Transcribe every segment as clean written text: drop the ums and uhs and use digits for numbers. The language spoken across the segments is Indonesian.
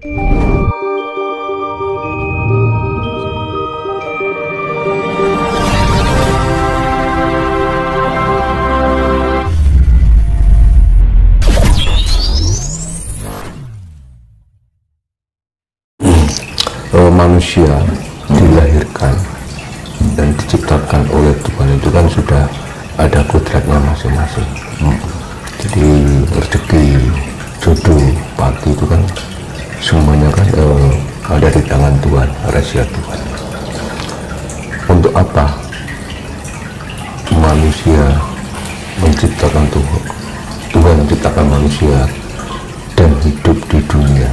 Manusia dilahirkan dan diciptakan oleh Tuhan itu kan sudah ada kodratnya masing-masing. Jadi rezeki, jodoh, pati itu kan semuanya kan ada di tangan Tuhan, rahasia Tuhan. Untuk apa manusia menciptakan Tuhan? Tuhan menciptakan manusia dan hidup di dunia.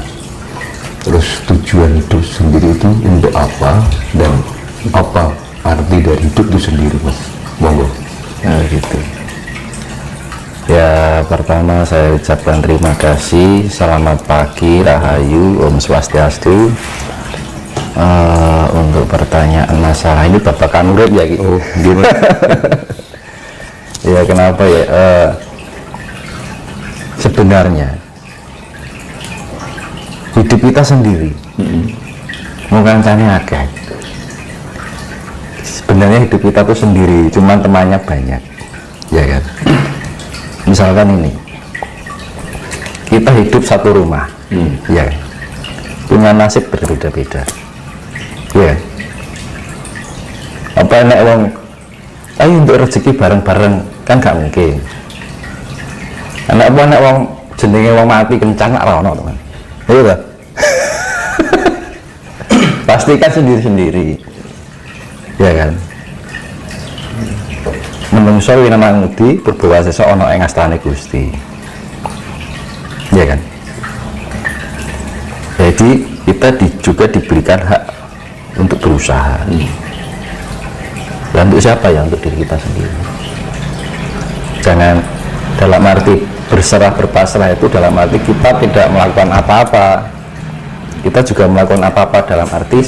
Terus tujuan hidup sendiri itu untuk apa dan apa arti dari hidup itu sendiri, Mas? Monggo. Nah, gitu. Ya, pertama saya ucapkan terima kasih. Selamat pagi, Rahayu, Om Swastiastu. Untuk pertanyaan masalah ini Bapak Kanurip ya gitu. Oh, gimana? Ya, kenapa ya? Sebenarnya hidup kita sendiri, mungkin caranya agak. Sebenarnya hidup kita tuh sendiri, cuman temannya banyak, ya kan? Misalkan ini, kita hidup satu rumah, ya, punya nasib berbeda-beda, ya. Apa enak wong, ayo untuk rezeki bareng-bareng kan gak mungkin. Anak wong jenenge wong mati kencang gak rono, teman. Iya tak? Pastikan sendiri-sendiri, ya kan? Menungso winana ngudi berbawa sesok ono ing astane Gusti, ya kan? Jadi kita juga diberikan hak untuk berusaha. Dan untuk siapa ya? Untuk diri kita sendiri. Jangan dalam arti berserah berpasrah itu dalam arti kita tidak melakukan apa-apa. Kita juga melakukan apa-apa dalam arti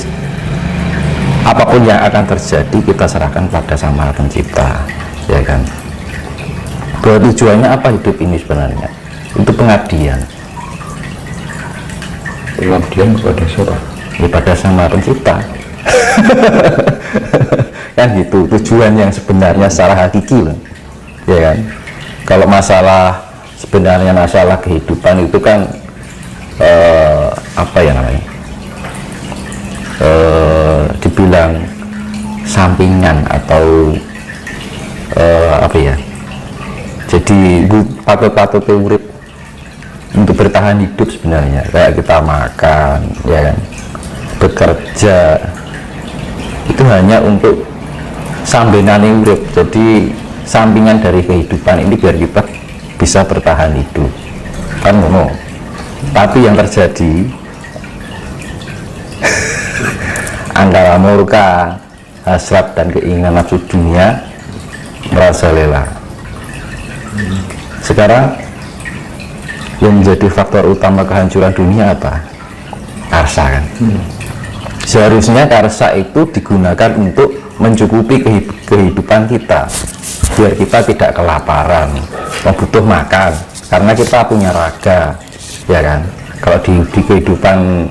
apapun yang akan terjadi kita serahkan pada Sang Maha Pencipta, ya kan? Bahwa tujuannya apa hidup ini sebenarnya? Untuk pengabdian. Pengabdian kepada siapa? Kepada Sang Maha Pencipta. Kan gitu tujuan yang sebenarnya secara hakiki loh, ya kan? Kalau masalah sebenarnya masalah kehidupan itu kan apa ya namanya, dibilang sampingan atau apa ya, jadi patut-patut urip untuk bertahan hidup sebenarnya, kayak kita makan, ya kan, bekerja itu hanya untuk sambenane urip, jadi sampingan dari kehidupan ini biar kita bisa bertahan hidup kan ngono. Tapi yang terjadi antara murka, hasrat dan keinginan nafsu dunia merajalela. Sekarang yang menjadi faktor utama kehancuran dunia apa? Karsa kan. Seharusnya karsa itu digunakan untuk mencukupi kehidupan kita, biar kita tidak kelaparan, butuh makan, karena kita punya raga, ya kan? Kalau di kehidupan,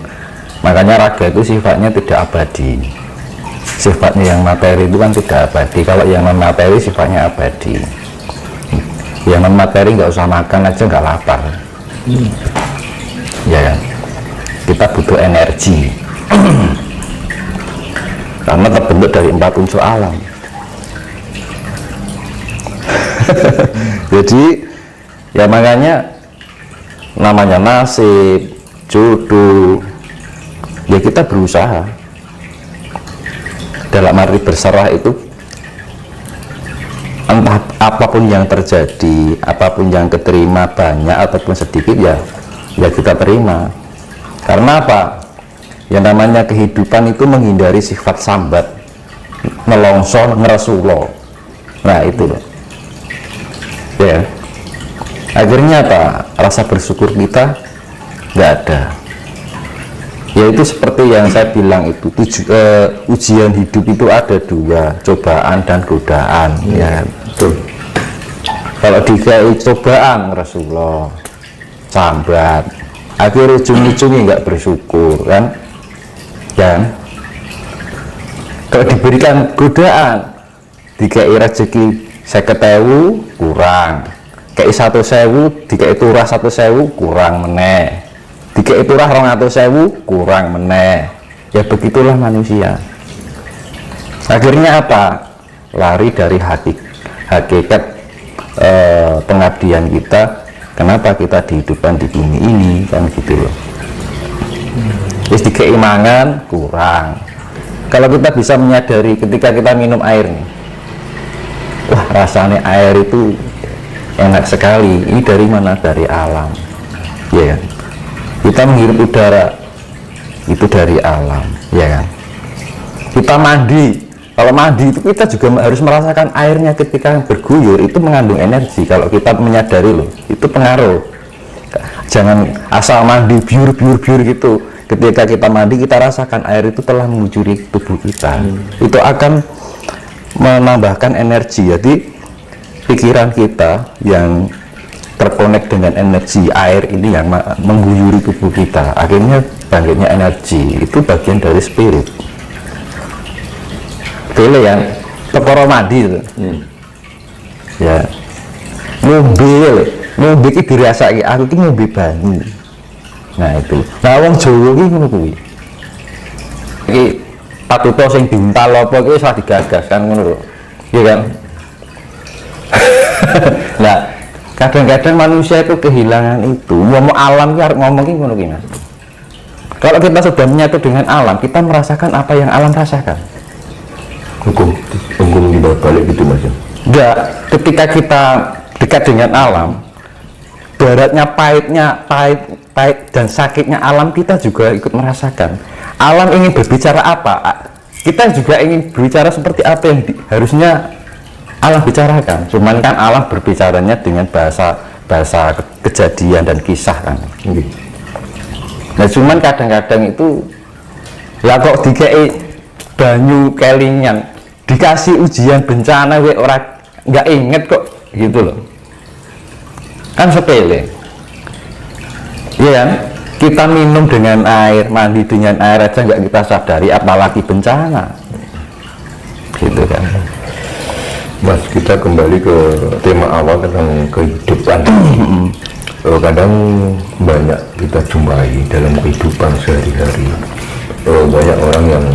makanya raga itu sifatnya tidak abadi. Sifatnya yang materi itu kan tidak abadi. Kalau yang non materi sifatnya abadi. Yang non materi nggak usah makan aja nggak lapar, ya kan? Kita butuh energi karena terbentuk dari 4 unsur alam. Jadi ya makanya namanya nasib, jodoh, ya kita berusaha. Dalam arti berserah itu entah apapun yang terjadi, apapun yang keterima banyak ataupun sedikit, ya kita terima. Karena apa? Yang namanya kehidupan itu menghindari sifat sambat, nelongso, ngeresulo. Nah itu loh, ya. Akhirnya apa? Rasa bersyukur kita nggak ada. Yaitu seperti yang saya bilang itu, ujian hidup itu ada 2, cobaan dan godaan, ya betul. Kalau dikai cobaan, Rasulullah sambat, akhirnya ujung-ujungnya nggak bersyukur kan. Kalau diberikan godaan, dikai rezeki 50.000 kurang, kei 100.000, dikai turah 100.000 kurang meneh, dikai turah 200.000 kurang meneh. Ya begitulah manusia. Akhirnya apa? Lari dari hakikat pengabdian kita. Kenapa kita dihidupkan di bumi ini, kan gitu loh. Terus dikai mangan kurang. Kalau kita bisa menyadari ketika kita minum air nih, wah rasanya air itu enak sekali. Ini dari mana? Dari alam, ya kan? Kita menghirup udara itu dari alam, ya kan? Kita mandi, kalau mandi itu kita juga harus merasakan airnya ketika berguyur itu mengandung energi. Kalau kita menyadari loh, itu pengaruh. Jangan asal mandi biur gitu. Ketika kita mandi, kita rasakan air itu telah mengucuri tubuh kita. Itu akan menambahkan energi. Jadi pikiran kita yang terkonek dengan energi air ini yang mengguyuri tubuh kita, akhirnya bangkitnya energi. Itu bagian dari spirit. Boleh ya, tekoro mandi itu. Ya, ngombe iki dirasake aku iki ngombe banyu. Nah itu, nah wong Jawa iki ngono kuwi. Iki patuto sing diuntal apa iki salah digagas kan ngono lho. Iya kan? Nah, kadang-kadang manusia itu kehilangan itu. Mau alam ki arep ngomong ki ngono ki Mas. Kalau kita sudah menyatu dengan alam, kita merasakan apa yang alam rasakan. Hukum dibalik gitu Mas. Enggak, ketika kita dekat dengan alam, beratnya, pahit dan sakitnya alam kita juga ikut merasakan. Alam ingin berbicara apa, kita juga ingin berbicara seperti apa yang harusnya alam bicarakan. Cuman kan alam berbicaranya dengan bahasa kejadian dan kisah kan. Nah cuman kadang-kadang itu ya kok dikei banyu kelingan, dikasih ujian bencana we orang nggak inget kok gitu loh. Kan sepele. Iya kan? Kita minum dengan air, mandi dengan air aja nggak kita sadari, apalagi bencana. Gitu kan. Mas, kita kembali ke tema awal tentang kehidupan. Kadang banyak kita jumpai dalam kehidupan sehari-hari. Banyak orang yang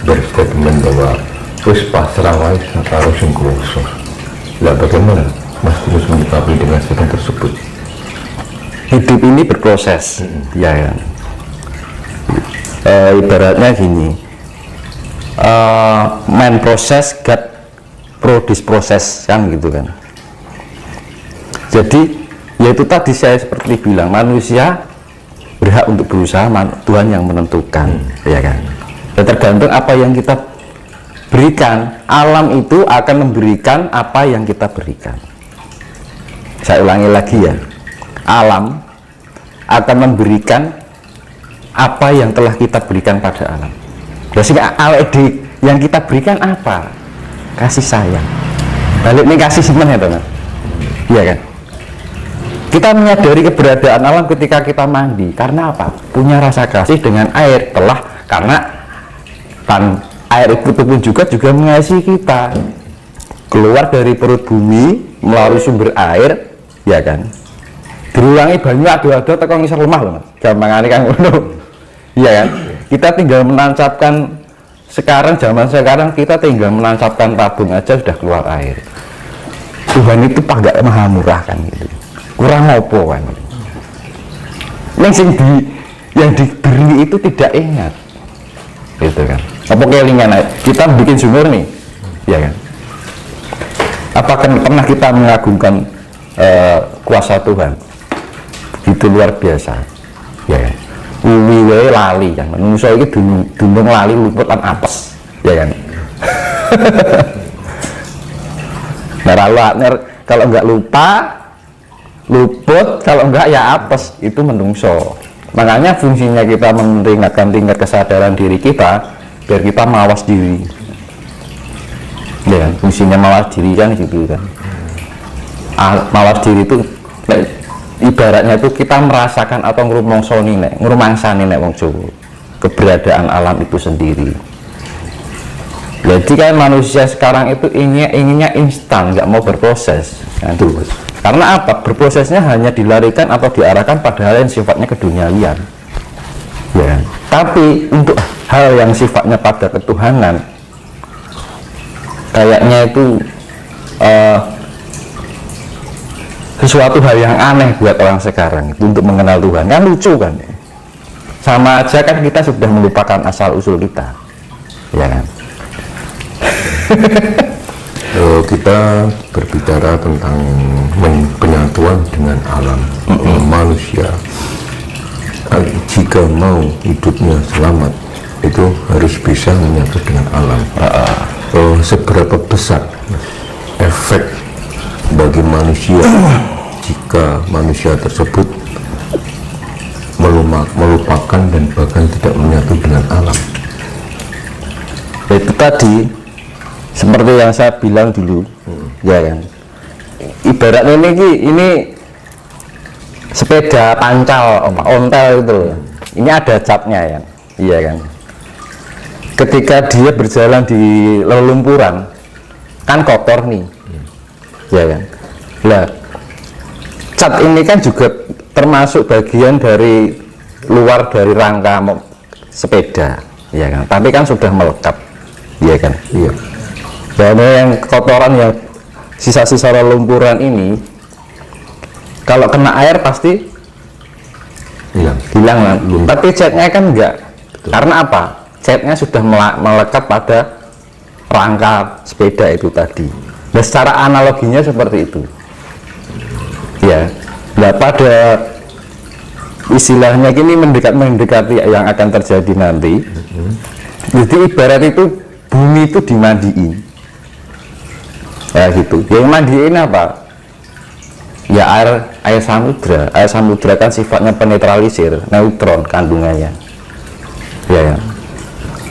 berstatement bahwa wis pasrah wae karo sing kuwasa. Lah bagaimana Mas terus menyikapi dengan statement tersebut? Hidup ini berproses, ya kan. Ibaratnya gini, main proses, God produce proses kan gitu kan. Jadi yaitu tadi saya seperti bilang, manusia berhak untuk berusaha, Tuhan yang menentukan, ya kan. Ya, tergantung apa yang kita berikan. Alam itu akan memberikan apa yang kita berikan. Saya ulangi lagi ya, alam akan memberikan apa yang telah kita berikan pada alam. Jadi yang kita berikan apa? Kasih sayang. Balik nih kasih senang ya teman. Iya kan? Kita menyadari keberadaan alam ketika kita mandi. Karena apa? Punya rasa kasih dengan air. Karena air itu pun juga mengasihi kita. Keluar dari perut bumi melalui sumber air, ya kan? Diulangi banyu ado-ado tekan ngisor lemah loh Mas. Gampangane kan ngono. Iya kan? Kita tinggal menancapkan zaman sekarang kita tinggal menancapkan tabung aja sudah keluar air. Tuhan itu agak maha murah kan gitu. Kurang apa kan? Yang diberi itu tidak ingat. Gitu kan. Apa kelingan aja. Kita bikin sumur nih. Ya kan? Apakah pernah kita mengagungkan kuasa Tuhan? Itu luar biasa, ya kan? Uwi lali kan, manusia ini dunung lali luput lan apes, ya kan? Kalau nggak lupa, luput, kalau nggak ya apes, itu menungso. Makanya fungsinya kita meningkatkan tingkat kesadaran diri kita, biar kita mawas diri, ya kan? Fungsinya mawas diri kan gitu kan. Mawas diri itu ibaratnya itu kita merasakan atau ngrumangsani nek wong Jawa keberadaan alam itu sendiri. Jadi kan manusia sekarang itu inginnya instan, nggak mau berproses kan? Karena apa? Berprosesnya hanya dilarikan atau diarahkan pada hal yang sifatnya keduniawian ya. Tapi untuk hal yang sifatnya pada ketuhanan kayaknya itu sesuatu hal yang aneh buat orang sekarang itu untuk mengenal Tuhan. Kan lucu kan, sama aja kan kita sudah melupakan asal usul kita ya kan. Kita berbicara tentang penyatuan dengan alam. Manusia jika mau hidupnya selamat itu harus bisa menyatu dengan alam. Seberapa besar efek bagi manusia jika manusia tersebut melupakan dan bahkan tidak menyatu dengan alam? Itu tadi seperti yang saya bilang dulu ya kan, ibaratnya ini sepeda pancal ontel itu, ini ada catnya ya, iya kan. Ketika dia berjalan di lelumpuran kan kotor nih ya kan. Lah cat ini kan juga termasuk bagian dari luar dari rangka sepeda ya kan, tapi kan sudah melekat ya kan. Iya. Dan yang kotoran yang sisa-sisa lelumpuran ini kalau kena air pasti hilang kan. Tapi catnya kan enggak. Betul. Karena apa? Catnya sudah melekat pada rangka sepeda itu tadi. Nah, secara analoginya seperti itu ya. Nah, pada istilahnya gini mendekati yang akan terjadi nanti. Jadi ibarat itu bumi itu dimandiin ya gitu. Yang mandiin apa? Ya air samudra. Air samudra kan sifatnya penetralisir, neutron kandungannya ya, ya.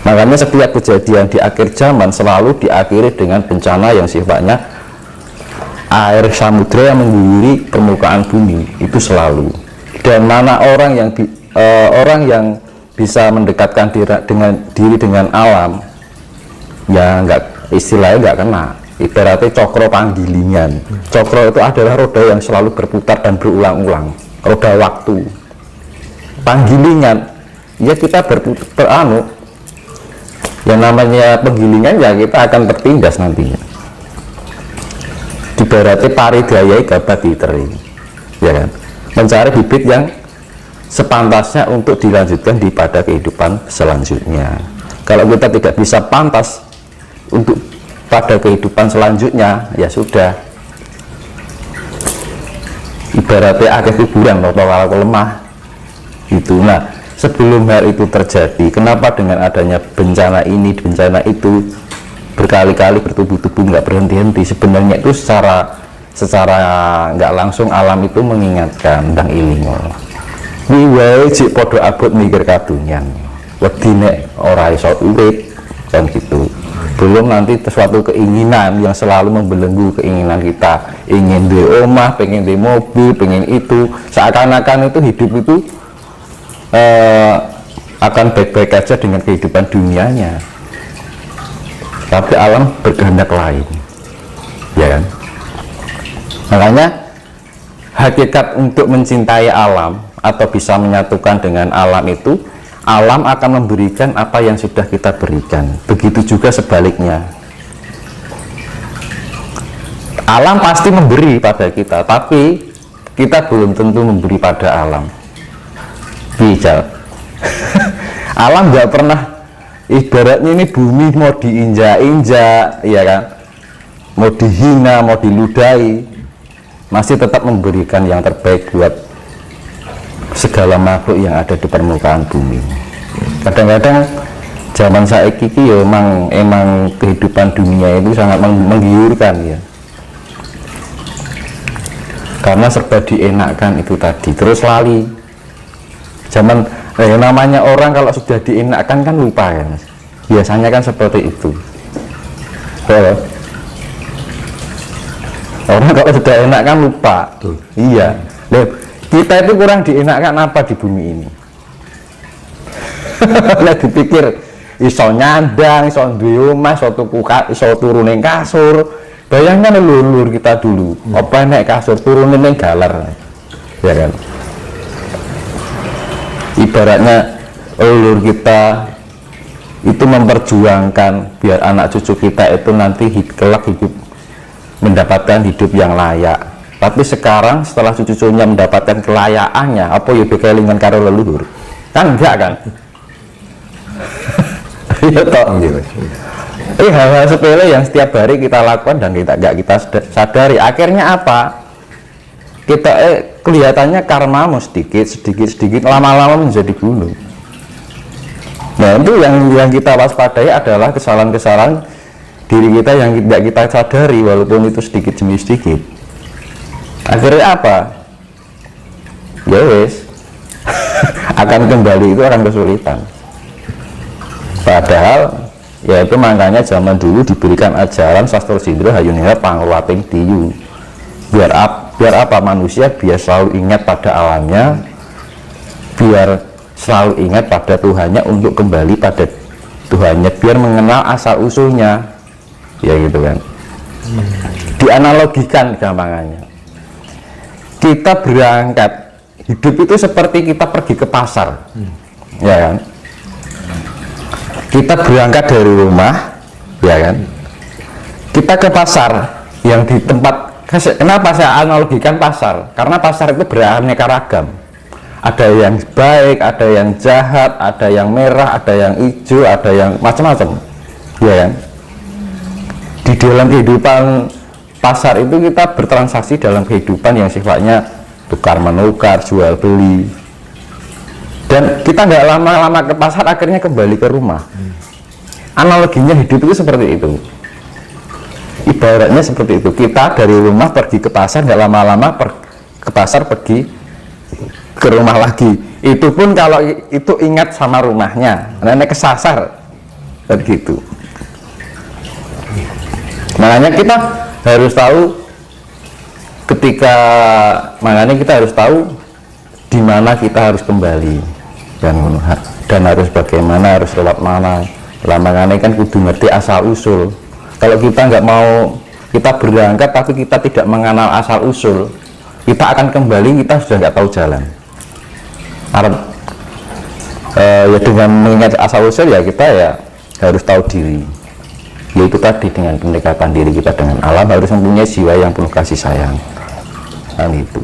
Makanya setiap kejadian di akhir zaman selalu diakhiri dengan bencana yang sifatnya air samudra yang mengguyuri permukaan bumi itu selalu. Dan mana orang yang bisa mendekatkan diri dengan alam ya nggak, istilahnya nggak kena. Ibaratnya cokro panggilingan. Cokro itu adalah roda yang selalu berputar dan berulang-ulang, roda waktu. Panggilingan ya kita yang namanya penggilingan ya kita akan tertindas nantinya. Ibaratnya paridayai gabati teri ya kan, mencari bibit yang sepantasnya untuk dilanjutkan di pada kehidupan selanjutnya. Kalau kita tidak bisa pantas untuk pada kehidupan selanjutnya ya sudah, ibaratnya akhir kuburan kalau lemah itu. Nah, sebelum hal itu terjadi, kenapa dengan adanya bencana ini bencana itu berkali-kali bertubuh-tubuh nggak berhenti-henti? Sebenarnya itu secara nggak langsung alam itu mengingatkan tentang ilingo wiwai jik podo abot mikir kadunyan wedine ora iso urip kan gitu. Belum nanti sesuatu keinginan yang selalu membelenggu keinginan kita, ingin di rumah, pengen di mobil, pengen itu, seakan-akan itu hidup itu akan baik-baik aja dengan kehidupan dunianya, tapi alam berkehendak lain ya kan. Makanya hakikat untuk mencintai alam atau bisa menyatukan dengan alam itu, alam akan memberikan apa yang sudah kita berikan. Begitu juga sebaliknya, alam pasti memberi pada kita, tapi kita belum tentu memberi pada alam. Bijak. Alam nggak pernah, ibaratnya ini bumi mau diinjak-injak ya kan, mau dihina, mau diludahi, masih tetap memberikan yang terbaik buat segala makhluk yang ada di permukaan bumi. Kadang-kadang zaman saiki ya emang kehidupan dunia itu sangat menggiurkan ya, karena serba dienakkan itu tadi, terus lali zaman namanya orang kalau sudah dienakkan kan lupa ya mas, biasanya kan seperti itu. Orang kalau sudah enak kan lupa. Iya. Kita itu kurang dienakkan apa di bumi ini? Lah dipikir iso nyandang, iso duwe omah, iso tuku iso turun ning kasur. Bayangkan lulur kita dulu, apa nek kasur turun ning galer. Ya kan? Ibaratnya lulur kita itu memperjuangkan biar anak cucu kita itu nanti kelak hidup mendapatkan hidup yang layak. Tapi sekarang setelah cucu-cucunya mendapatkan kelayakannya, apa ya bekelingan karo leluhur? Kan enggak kan? Iya toh. Hal-hal sepele yang setiap hari kita lakukan dan kita sadari, akhirnya apa? Kita kelihatannya karmamu sedikit lama-lama menjadi gunung. Nah itu yang kita waspadai adalah kesalahan-kesalahan diri kita yang tidak kita sadari, walaupun itu sedikit demi sedikit. Akhirnya apa? Ya wes akan kembali itu akan kesulitan. Padahal ya itu makanya zaman dulu diberikan ajaran Sastra Sindro Hayuniha Pangluaping Tiyu. Biar apa manusia biar selalu ingat pada alamnya, biar selalu ingat pada Tuhannya untuk kembali pada Tuhannya, biar mengenal asal usulnya. Ya gitu kan. Dianalogikan gampangannya. Kita berangkat hidup itu seperti kita pergi ke pasar. Ya kan? Kita berangkat dari rumah, ya kan? Kita ke pasar yang di tempat. Kenapa saya analogikan pasar? Karena pasar itu beraneka ragam. Ada yang baik, ada yang jahat, ada yang merah, ada yang hijau, ada yang macam-macam, ya kan? Di dalam kehidupan pasar itu kita bertransaksi dalam kehidupan yang sifatnya tukar menukar, jual beli. Dan kita nggak lama-lama ke pasar, akhirnya kembali ke rumah. Analoginya hidup itu seperti itu. Ibaratnya seperti itu. Kita dari rumah pergi ke pasar, nggak lama-lama ke pasar pergi ke rumah lagi. Itu pun kalau itu ingat sama rumahnya, nenek kesasar, begitu. Makanya kita harus tahu makanya kita harus tahu di mana kita harus kembali dan harus bagaimana, harus lewat mana. Lah makanya kan kudu ngerti asal usul. Kalau kita nggak mau, kita berangkat tapi kita tidak mengenal asal usul, kita akan kembali, kita sudah nggak tahu jalan. Ya dengan mengingat asal usul ya kita ya harus tahu diri. Yaitu tadi dengan pendekatan diri kita dengan alam, harus mempunyai jiwa yang penuh kasih sayang. Itu.